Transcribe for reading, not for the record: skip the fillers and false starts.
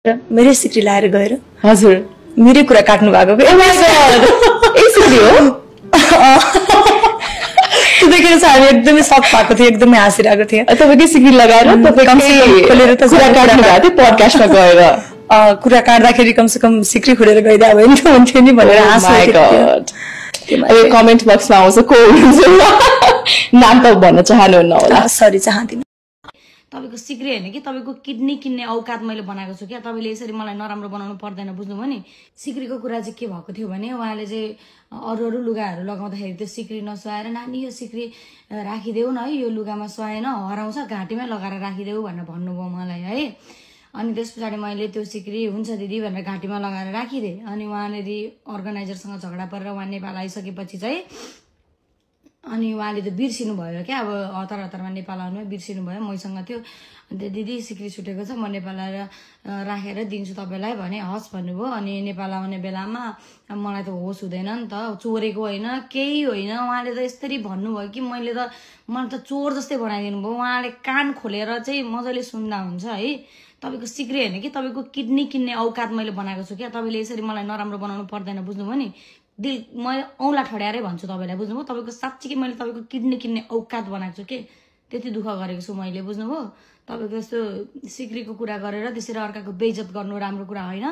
मेरै सिक्री लाएर गएर हजुर मेरै कुरा काट्नु भएको के Oh my god! ए सिक्री हो? त्यो देखेर चाहिँ हामी एकदमै सक भएको थियो एकदमै हाँसिरहेको थिएँ तपाईँकै सिक्री लगाएर तपाईँ खोलेर त कुरा काट्नु भएको थियो पडकास्टमा गएर कुरा काट्दाखेरि कमसेकम सिक्री खोलेर गइदिए भयो नि हुन्थ्यो नि भनेर अब कमेन्ट बक्समा आउँछ को हुनुहुन्छ नाम त भन्न चाहनुहुन्न होला सरी चाहदिनँ तपाईको सिक्री हैन कि तपाईको किडनी किन्ने औकात मैले बनाएको छु क्या तपाईले यसरी मलाई नराम्रो बनाउनु पर्दैन बुझ्नुभयो नि सिक्रीको कुरा चाहिँ के भएको थियो भने उहाँले चाहिँ अरू लुगाहरू लगाउँदाखेरि त्यो सिक्री नसुहाएर नानी यो सिक्री राखिदेऊ न है यो लुगामा सुहाएन हराउँछ घाँटीमै लगाएर राखिदेऊ भनेर भन्नुभयो मलाई है अनि त्यस पछाडि मैले त्यो सिक्री हुन्छ दिदी भनेर घाँटीमा लगाएर राखिदिएँ अनि उहाँले अर्गनाइजरसँग झगडा परेर उहाँ नेपाल आइसकेपछि चाहिँ अनि उहाँले त बिर्सिनु भयो क्या अब हतार हतारमा नेपाल आउनु बिर्सिनु भयो मसँग थियो अन्त दिदी सिक्री छुटेको छ म नेपाल आएर राखेर दिन्छु तपाईँलाई भने हस् भन्नुभयो अनि नेपाल आउने बेलामा मलाई त होस हुँदैन नि त चोरेको होइन केही होइन उहाँले त यसरी भन्नुभयो कि मैले त मलाई त चोर जस्तै बनाइदिनु भयो उहाँले कान खोलेर चाहिँ मजाले सुन्दा हुन्छ है तपाईँको सिक्री होइन कि तपाईँको किडनी किन्ने औकात मैले बनाएको छु क्या तपाईँले यसरी मलाई नराम्रो बनाउनु पर्दैन बुझ्नुभयो नि दिल मैले औँला ठड्याएरै भन्छु तपाईँलाई बुझ्नुभयो तपाईँको साँच्चीकै मैले तपाईँको किडनी किन्ने औकात बनाएको छु के त्यति दुःख गरेको छु मैले बुझ्नुभयो तपाईँको यस्तो सिक्रीको कुरा गरेर त्यसरी अर्काको बेइज्जत गर्नु राम्रो कुरा होइन